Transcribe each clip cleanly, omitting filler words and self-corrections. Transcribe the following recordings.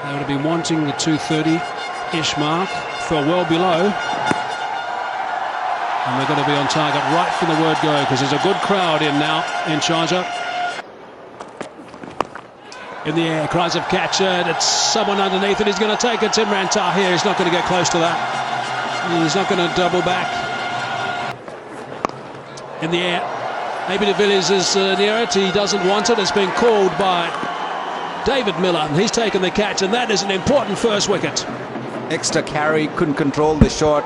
They would have been wanting the 230-ish mark, fell well below. And they're going to be on target right from the word go, because there's a good crowd in now in Sharjah. In the air, cries of catch it. It's someone underneath it. He's going to take it. Imran Tahir. He's not going to get close to that. He's not going to double back. In the air. Maybe de Villiers is near it. He doesn't want it. It's been called by David Miller. He's taken the catch, and that is an important first wicket. Extra carry, couldn't control the shot.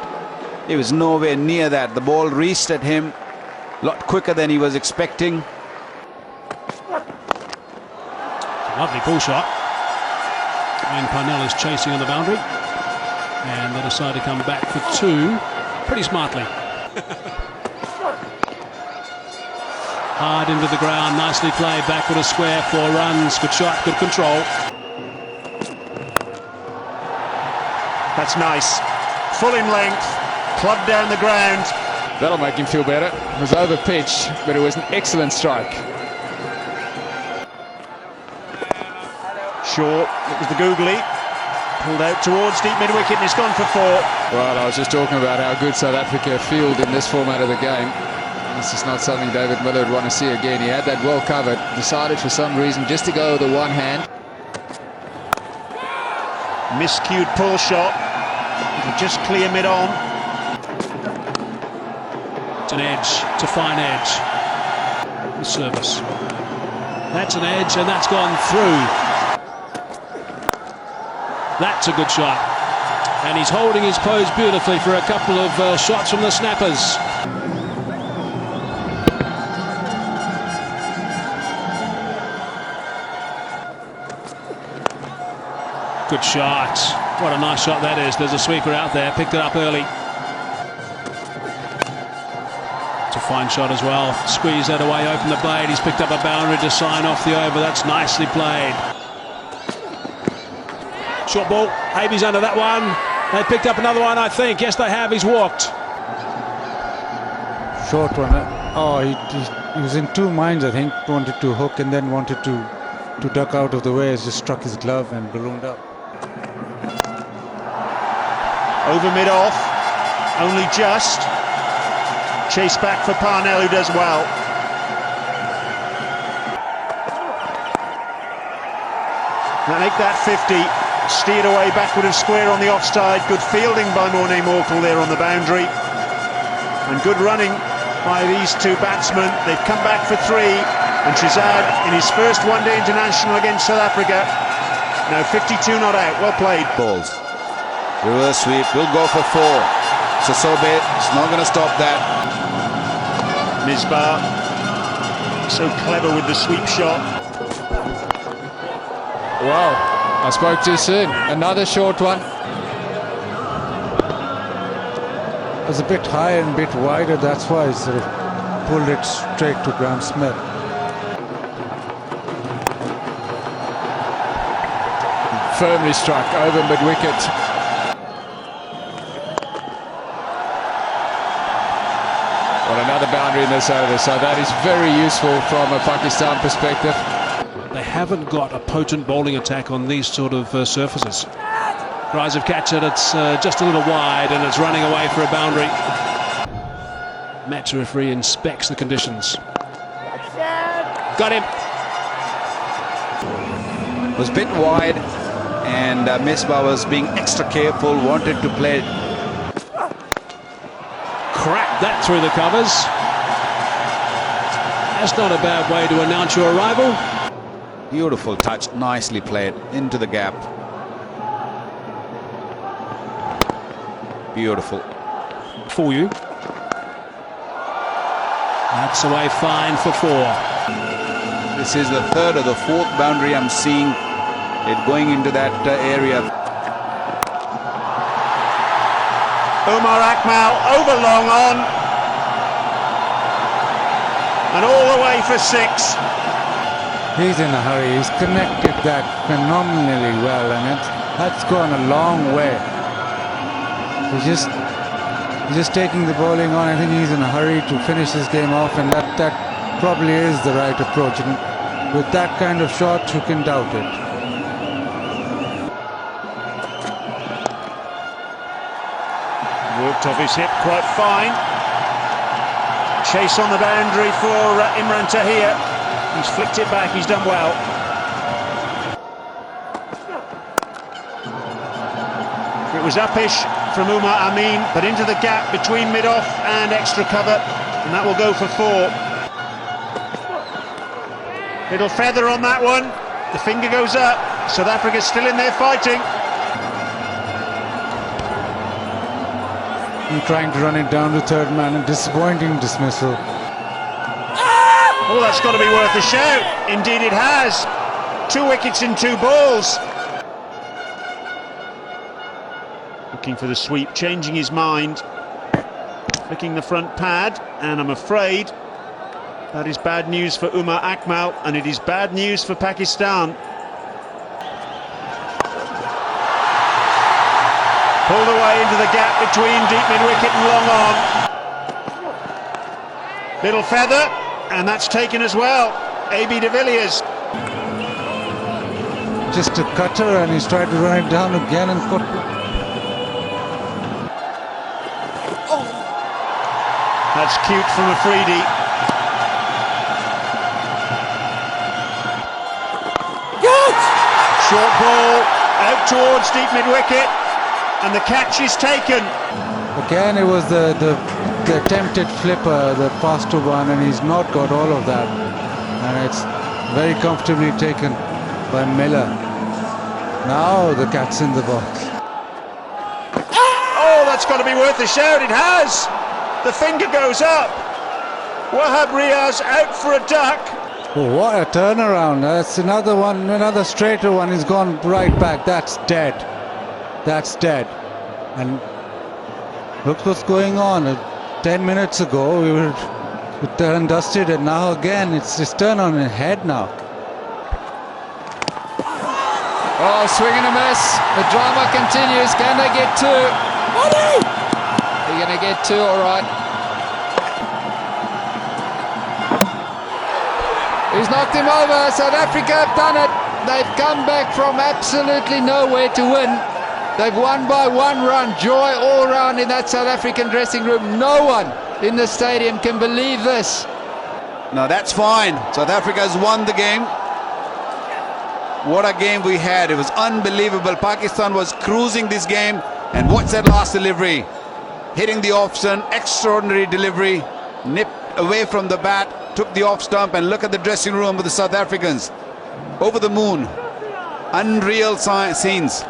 He was nowhere near that. The ball reached at him a lot quicker than he was expecting. Lovely pull shot. And Parnell is chasing on the boundary. And they decide to come back for two pretty smartly. Hard into the ground, nicely played, backward a square, 4 runs, good shot, good control. That's nice. Full in length, clubbed down the ground. That'll make him feel better. It was over pitch, but it was an excellent strike. Shaw, it was the googly, pulled out towards deep mid-wicket and it's gone for 4. Well, I was just talking about how good South Africa field in this format of the game. This is not something David Miller would want to see again. He had that well covered, decided for some reason just to go with the one hand. Miscued pull shot, it'll just clear mid-on. It's an edge, it's a fine edge. The service. That's an edge and that's gone through. That's a good shot. And he's holding his pose beautifully for a couple of shots from the snappers. Good shot. What a nice shot that is. There's a sweeper out there. Picked it up early. It's a fine shot as well. Squeeze that away, open the blade. He's picked up a boundary to sign off the over. That's nicely played. Short ball. Abies under that one. They picked up another one, I think. Yes, they have. He's walked. Short one. Oh, he was in two minds, I think. Wanted to hook and then wanted to duck out of the way. Just struck his glove and ballooned up. Over mid-off, only just. Chase back for Parnell, who does well. Now make that 50. Steered away backward and square on the offside. Good fielding by Morné Morkel there on the boundary. And good running by these two batsmen. They've come back for 3. And Shahzad in his first one-day international against South Africa. Now 52 not out. Well played. Balls. Reverse sweep, will go for 4. Sosobe is not going to stop that. Misbah, so clever with the sweep shot. Wow, I spoke too soon. Another short one. It was a bit higher and a bit wider, that's why he sort of pulled it straight to Graham Smith. Firmly struck over mid-wicket. Well, another boundary in this over, so that is very useful from a Pakistan perspective. They haven't got a potent bowling attack on these sort of surfaces. Cries of catch it, it's just a little wide and it's running away for a boundary. Match referee inspects the conditions. Got him. It was a bit wide and Misbah was being extra careful, wanted to play. Cracked that through the covers. That's not a bad way to announce your arrival. Beautiful touch, nicely played into the gap. Beautiful. For you. That's away fine for 4. This is the 3rd or the 4th boundary I'm seeing it going into that area. Omar Akmal over long on. And all the way for 6. He's in a hurry. He's connected that phenomenally well, and that's gone a long way. He's just taking the bowling on. I think he's in a hurry to finish his game off, and that probably is the right approach. And with that kind of shot, who can doubt it? Knocked off his hip quite fine. Chase on the boundary for Imran Tahir. He's flicked it back, he's done well. It was uppish from Umar Amin, but into the gap between mid-off and extra cover, and that will go for 4. Little feather on that one. The finger goes up. South Africa's still in there fighting. And trying to run it down to third man, and disappointing dismissal. Oh, that's got to be worth a shout. Indeed it has. 2 wickets in 2 balls. Looking for the sweep, changing his mind. Flicking the front pad, and I'm afraid that is bad news for Umar Akmal, and it is bad news for Pakistan. Pulled away into the gap between deep mid-wicket and long on. Little feather, and that's taken as well. AB de Villiers. Just a cutter, and he's tried to run it down again and put. That's cute from Afridi. Short ball out towards deep mid-wicket, and the catch is taken. Again, it was the attempted flipper, the faster one, and he's not got all of that. And it's very comfortably taken by Miller. Now the cat's in the box. Oh, that's got to be worth a shout. It has. The finger goes up. Wahab Riaz out for a duck. Oh, what a turnaround. That's another one, another straighter one. He's gone right back. That's dead. That's dead. And look what's going on. 10 minutes ago we were done and dusted, and now again it's just turn on the head now. Oh, swing and a miss. The drama continues. Can they get 2? They're going to get 2, all right. He's knocked him over. South Africa have done it. They've come back from absolutely nowhere to win. They've won by 1 run. Joy all round in that South African dressing room. No one in the stadium can believe this. No, that's fine. South Africa has won the game. What a game we had. It was unbelievable. Pakistan was cruising this game. And what's that last delivery? Hitting the off stump, extraordinary delivery. Nipped away from the bat, took the off stump, and look at the dressing room of the South Africans. Over the moon. Unreal scenes.